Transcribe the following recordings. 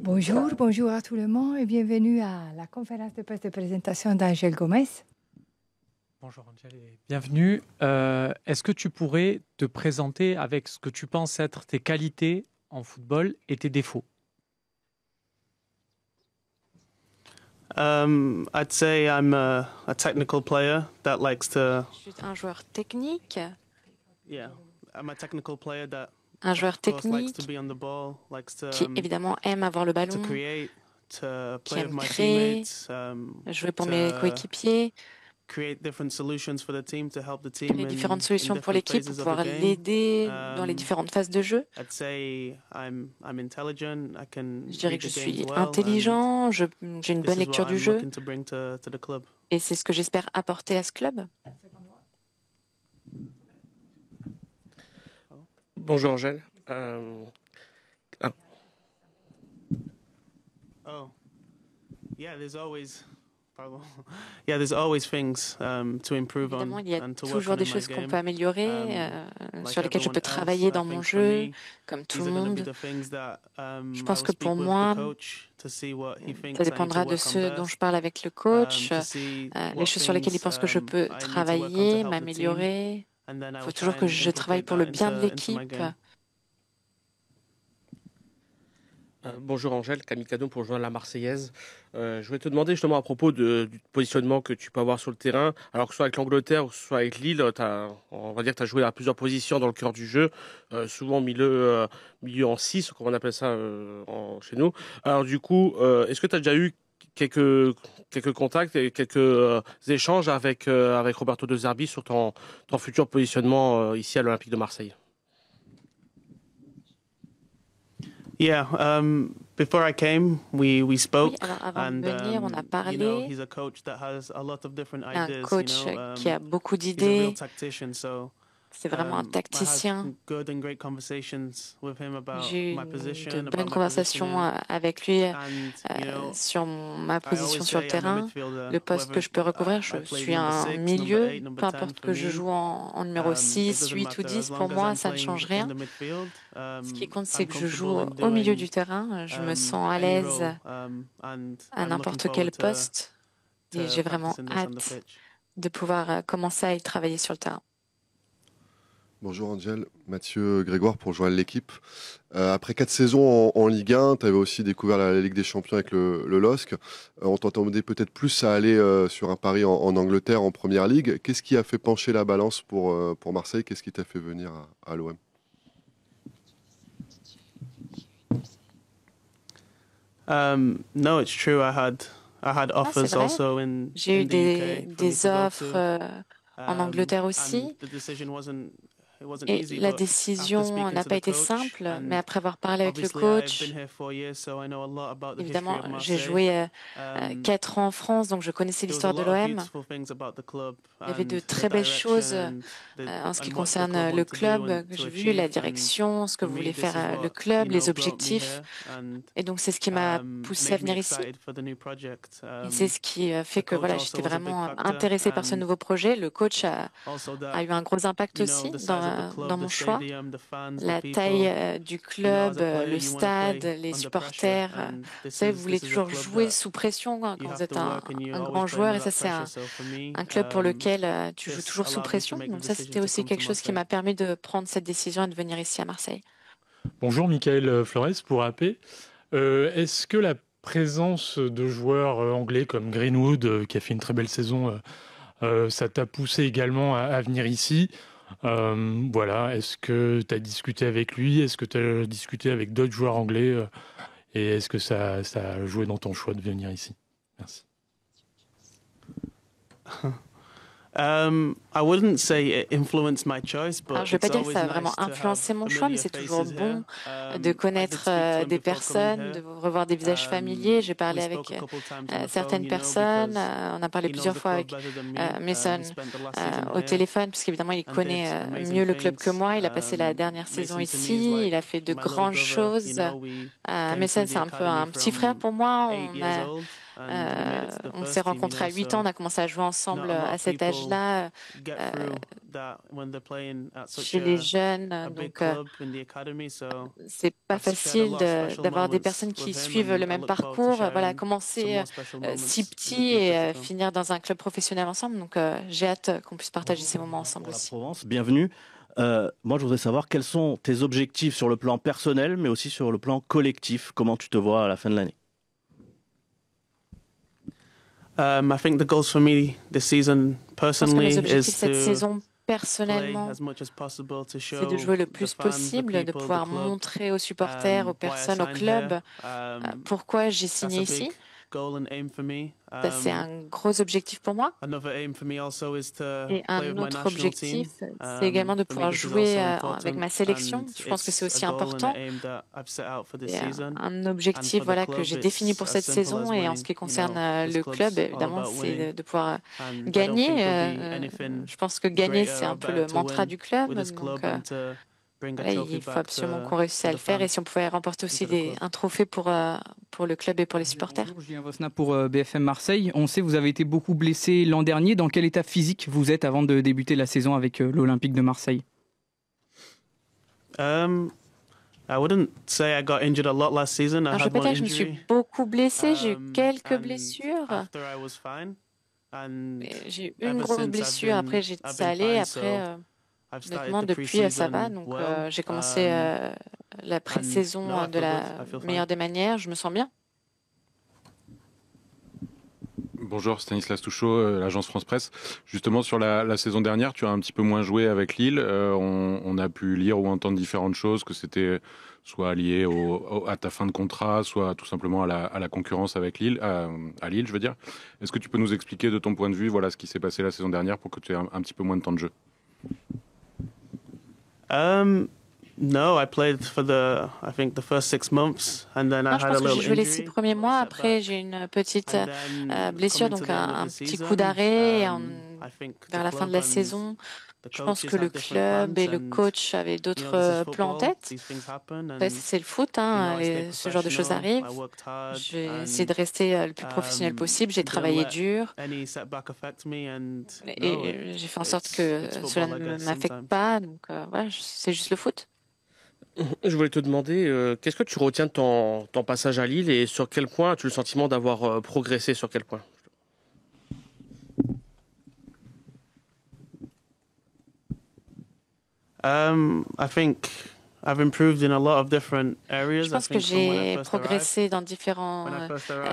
Bonjour à tout le monde et bienvenue à la conférence de presse de présentation d'Angel Gomez. Bonjour Angel et bienvenue. Est-ce que tu pourrais te présenter avec ce que tu penses être tes qualités en football et tes défauts? I'd say I'm a technical player that likes to. Je suis un joueur technique, Yeah, I'm a technical player that, un joueur of course, likes technique to be on the ball, likes to qui évidemment aime avoir le to ballon, create, to qui play with aime my créer, teammates, jouer pour mes to coéquipiers, create different solutions for the team to help the team créer différentes in solutions pour different l'équipe pour phases of the pouvoir game. l'aider dans les différentes phases de jeu. I'd say I'm intelligent. I can Je dirais read que je the games suis well, and intelligent, j'ai une this bonne is lecture what du I'm jeu looking to bring to the club. et c'est ce que j'espère apporter à ce club. Bonjour Angèle. Oh, yeah. There's always things to improve Évidemment, on il y a and to work toujours on des in my choses qu'on game. peut améliorer, Like sur lesquelles je everyone peux else, travailler I dans mon think for jeu, me, comme tout these le are going to be monde. the things that Je I pense will que speak pour with the moi, coach to see what he ça thinks I need to dépendra de work on ce dont je best, parle avec le coach, to see les what choses sur lesquelles il things pense que je peux I need to work on to travailler, help the team, m'améliorer. and then I Il faut will toujours try que and je travaille inculcate pour that le bien de into my l'équipe. game. Bonjour Angèle, Camille Cadon pour rejoindre la Marseillaise. Je voulais te demander justement à propos du positionnement que tu peux avoir sur le terrain, alors que ce soit avec l'Angleterre ou que ce soit avec Lille, on va dire que tu as joué à plusieurs positions dans le cœur du jeu, souvent milieu en 6, comme on appelle ça chez nous. Alors du coup, est-ce que tu as déjà eu quelques contacts et quelques échanges avec Roberto De Zerbi sur ton futur positionnement ici à l'Olympique de Marseille? Yeah, before I came, we Oui, spoke, alors avant and de venir, on a you know, parlé. he's a coach that has a lot of different Un ideas. coach qui a beaucoup He's a real d'idées, tactician, so c'est vraiment un I had tacticien. good and great conversations with him about J'ai eu my de position, about bonnes my conversations positioning, avec lui and you know, sur ma I position always sur le say I'm a terrain, midfielder, le poste que whether je peux recouvrir. I Je play suis number un 6, number milieu, 8, number peu 10. importe For que je me, joue en numéro it 6, doesn't 8 ou matter as 10. Pour long as moi, I'm ça ne playing change in rien. the midfield. Ce qui compte, c'est I'm que je joue comfortable in au milieu doing du terrain. Je me sens à any l'aise role, and à I'm looking n'importe quel forward poste et to j'ai vraiment practicing this on the hâte pitch. de pouvoir commencer à y travailler sur le terrain. Bonjour Angel, Mathieu Grégoire pour rejoindre l'équipe. Après 4 saisons en Ligue 1, tu avais aussi découvert la Ligue des Champions avec le LOSC. On t'entendait peut-être plus à aller sur un pari en Angleterre en Première Ligue. Qu'est-ce qui a fait pencher la balance pour Marseille? Qu'est-ce qui t'a fait venir à l'OM? No, it's true. I had Ah, c'est offers vrai. also in J'ai eu the UK for me des to go offres to. en Angleterre And aussi. the decision wasn't Et easy, la but after décision speaking n'a to pas the été coach, simple, mais and après avoir parlé avec le obviously I've coach, been here 4 years, so I know a lot about the history évidemment, of j'ai Marseille. joué Um, 4 ans en France, donc je connaissais there was a l'histoire de lot of l'OM. beautiful things about the club Il y avait de and the très belles direction choses and en ce qui what the concerne club le want to do club and que to j'ai vu, la achieve. And direction, ce que for me, voulait this is faire le what, club, les brought me objectifs. here and Et donc, c'est ce qui m'a poussé à made me venir ici. excited for the new project. Et c'est ce qui fait The que coach voilà, also j'étais was a big vraiment factor, intéressée par ce and nouveau projet. Le coach also a that, eu un gros impact you know, aussi the size of the dans club, mon the choix. stadium, the fans, the La people. taille du You know, club, as a player, le you want to stade, play les under pressure, supporters. and Vous savez, vous voulez this is a toujours club jouer that sous pression quand you vous have êtes to work and you un always grand play joueur. under Et ça, that c'est pressure. So for me, un club pour lequel tu joues this toujours sous allowed me to pression. make the Donc ça, decision c'était to aussi come to quelque chose qui Marseille. m'a permis de prendre cette décision et de venir ici à Marseille. Bonjour Michael Flores pour AP. Est-ce que la présence de joueurs anglais comme Greenwood, qui a fait une très belle saison, ça t'a poussé également à venir ici? Voilà, est-ce que tu as discuté avec lui? Est-ce que tu as discuté avec d'autres joueurs anglais? Et est-ce que ça a joué dans ton choix de venir ici? Merci. I wouldn't say it influenced my choice, but Alors, je ne vais pas it's dire que always ça a vraiment nice to influencé have mon choix, mais familiar c'est toujours faces bon here. de I did connaître speak to him des before coming personnes, de here. revoir des visages familiers. J'ai parlé We avec spoke a couple times on the phone, certaines you know, personnes. because On a parlé he knows plusieurs the fois club avec better than me. Mason He spent the last season au here téléphone, puisqu'évidemment, il and connaît did amazing mieux le club que things. moi. Il a passé la dernière saison Mason to me is ici. Il a like fait de my little grandes brother. You choses. know, we came Mason, through c'est the un peu un academy petit frère from pour moi. 8 On years a old. On s'est rencontrés à 8 ans, on a commencé à jouer ensemble à cet âge-là, chez les jeunes. Donc, c'est pas facile d'avoir des personnes qui suivent le même parcours, voilà, commencer si petit et finir dans un club professionnel ensemble. Donc, j'ai hâte qu'on puisse partager ces moments ensemble Pour la aussi. Provence, bienvenue. Moi, je voudrais savoir quels sont tes objectifs sur le plan personnel, mais aussi sur le plan collectif. Comment tu te vois à la fin de l'année? I think the goals for me this season Je pense que personally mes objectifs is cette to saison, play personnellement, as much as possible to show c'est de jouer le the plus fans, the possible, de people, the pouvoir club montrer aux supporters, aux why I personnes, au signed club, here. pourquoi j'ai That's signé a ici. big goal and aim for me. Ça, c'est un gros objectif pour moi. Another aim for me also is to Et play un with my autre national team. objectif, c'est également de For me, pouvoir this is jouer also avec ma important, sélection. and Je pense que c'est it's aussi a goal and important. an aim that I've set out for this C'est season. un And objectif for the voilà, que club, j'ai défini it's pour as cette simple as saison. Et en ce qui winning. concerne This le club's club, all évidemment, about c'est winning. de pouvoir And I don't gagner. think there'll be anything Je pense que gagner, greater c'est un or peu better le to mantra win du club. with this Donc, club and to bring a voilà, trophy il faut back absolument qu'on to réussisse à the le faire. Et fans si on pouvait remporter aussi and to the club. un trophée pour le club et pour les supporters. Bonjour, Julien Vosna pour BFM Marseille. On sait que vous avez été beaucoup blessé l'an dernier. Dans quel état physique vous êtes avant de débuter la saison avec l'Olympique de Marseille? I wouldn't say I got injured a lot last season. I Alors, je ne had peux pas one dire que je me suis injury. beaucoup blessée. J'ai eu quelques And blessures. after I was fine. And J'ai eu une ever grosse since I've blessure. been- Après, I've ça been allait. fine, so Après, I've started honnêtement, the depuis, ça va. pre-season Donc, well. j'ai commencé la pré-saison no, I de feel la good. I feel fine. meilleure des manières. Je me sens bien. Bonjour, Stanislas Touchot, l'agence France Presse. Justement, sur la saison dernière, tu as un petit peu moins joué avec Lille. On a pu lire ou entendre différentes choses, que c'était soit lié à ta fin de contrat, soit tout simplement à la concurrence avec Lille, à Lille, je veux dire. Est-ce que tu peux nous expliquer de ton point de vue, voilà, ce qui s'est passé la saison dernière pour que tu aies un petit peu moins de temps de jeu? No, I played for I think the first 6 months, and then I Non, je had pense a que j'ai little joué les injury. 6 premiers mois. Après, j'ai une petite blessure, donc un petit coup d'arrêt. Et vers la fin de la saison, je pense que le club et le coach avaient d'autres plans en tête. Après, c'est le foot, hein, ce genre de choses arrivent. J'ai essayé de rester le plus professionnel possible. J'ai travaillé dur et j'ai fait en sorte que cela ne m'affecte pas. Donc, voilà, c'est juste le foot. Je voulais te demander, qu'est-ce que tu retiens de ton passage à Lille et sur quel point as-tu le sentiment d'avoir progressé, sur quel point? I think I've improved in a lot of different areas. Je pense que j'ai progressé dans différents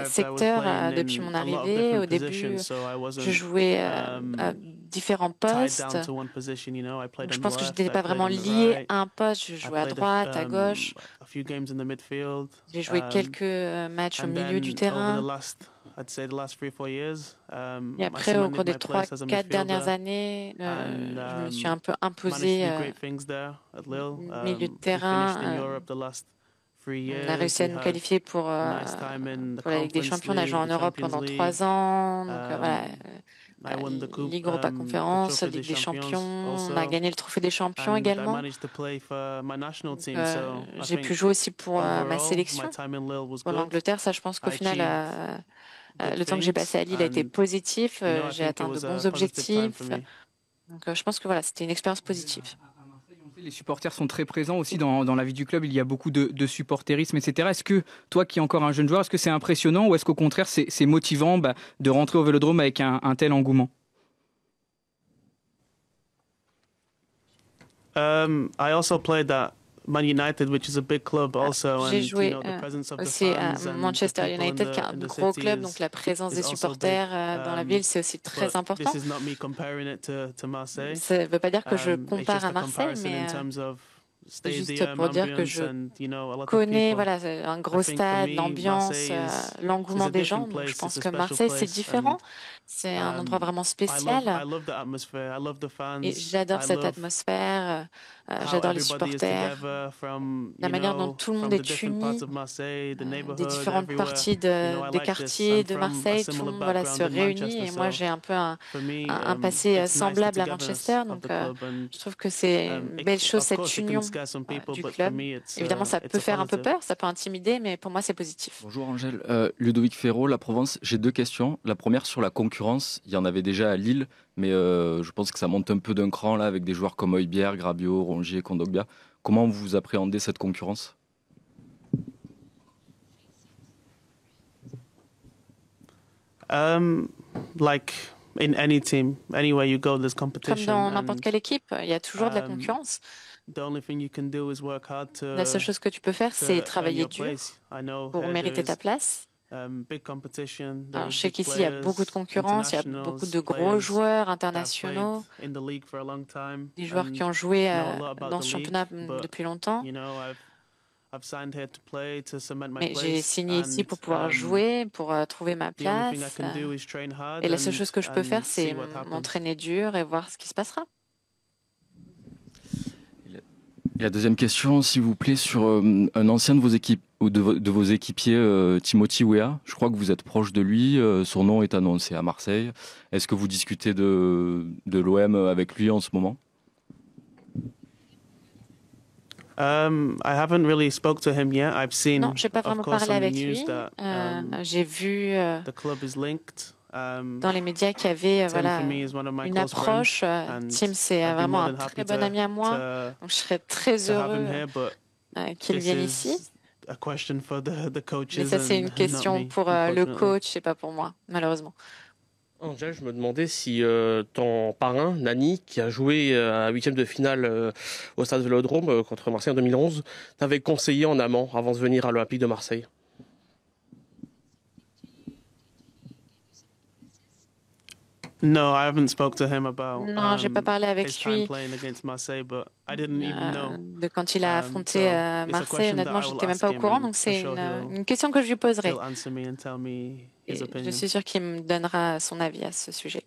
secteurs depuis mon arrivée. Au début, je jouais à différents postes. Je pense que je n'étais pas vraiment lié à un poste. Je jouais à droite, à gauche. J'ai joué quelques matchs au milieu du terrain. Et après, au cours des 3-4 dernières années, je me suis un peu imposé milieu de terrain. On a réussi à nous qualifier pour la Ligue des Champions. On a joué en Europe pendant 3 ans. Donc, voilà. Ligue Europa Conférence, Ligue des Champions. On a gagné le Trophée des Champions également. J'ai pu jouer aussi pour ma sélection, pour l'Angleterre. Ça, je pense qu'au final, le temps que j'ai passé à Lille a été positif. J'ai atteint de bons objectifs. Donc, je pense que voilà, c'était une expérience positive. Les supporters sont très présents aussi dans la vie du club. Il y a beaucoup de supporterisme, etc. Est-ce que toi, qui es encore un jeune joueur, est-ce que c'est impressionnant ou est-ce qu'au contraire, c'est motivant de rentrer au Vélodrome avec un tel engouement? I also played at Man United, which is a big club also, J'ai and joué the presence of the aussi à fans and Manchester the people in United, qui est un the gros city club, donc la présence des is also supporters big. dans la ville, c'est aussi très important. This is not me comparing it to Marseille. Ça ne veut pas dire que je It's compare just à a Marseille, comparison mais in terms of c'est juste stadium, pour dire que ambience je and, a lot of connais people. un gros I think for stade, me, l'ambiance, Marseille is l'engouement a des gens. different Donc, je place, pense it's a que special Marseille, c'est place, différent. C'est un endroit vraiment spécial. Et j'adore cette atmosphère, j'adore les supporters, la manière dont tout le monde est uni, des différentes parties des quartiers de Marseille, tout le monde se réunit. Et moi, j'ai un peu un passé semblable à Manchester, donc je trouve que c'est une belle chose, cette union du club. Évidemment, ça peut faire un peu peur, ça peut intimider, mais pour moi, c'est positif. Bonjour Angèle, Ludovic Ferro, La Provence. J'ai deux questions. La première sur la concurrence. Il y en avait déjà à Lille, mais je pense que ça monte un peu d'un cran là avec des joueurs comme Højbjerg, Rabiot, Rongier, Kondogbia. Comment vous appréhendez cette concurrence? Like in any team, anywhere you go, there's competition. Comme dans n'importe quelle équipe, il y a toujours de la concurrence. La seule chose que tu peux faire, c'est travailler dur pour mériter ta place. Alors, je sais qu'ici, il y a beaucoup de concurrence, il y a beaucoup de gros joueurs internationaux, des joueurs qui ont joué dans ce championnat depuis longtemps. Mais j'ai signé ici pour pouvoir jouer, pour trouver ma place. Et la seule chose que je peux faire, c'est m'entraîner dur et voir ce qui se passera. Et la deuxième question, s'il vous plaît, sur un ancien de vos équipes ou de vos équipiers, Timothy Weah. Je crois que vous êtes proche de lui. Son nom est annoncé à Marseille. Est-ce que vous discutez de l'OM avec lui en ce moment? I haven't really spoke to him yet. I've seen, non, je n'ai pas vraiment parlé avec lui. J'ai vu dans les médias qu'il y avait une approche. Tim, c'est vraiment un très bon ami à moi. Donc, je serais très heureux qu'il vienne ici. Mais ça, c'est une question pour le coach et pas pour moi, malheureusement. Angèle, je me demandais si ton parrain, Nani, qui a joué à 8e de finale au Stade Vélodrome contre Marseille en 2011, t'avait conseillé en amont avant de venir à l'Olympique de Marseille. No, I haven't spoke to him about. Non, j'ai pas parlé avec lui de quand il a affronté Marseille. Honnêtement, j'étais même pas au courant, donc c'est une question que je lui poserai. Et je suis sûr qu'il me donnera son avis à ce sujet.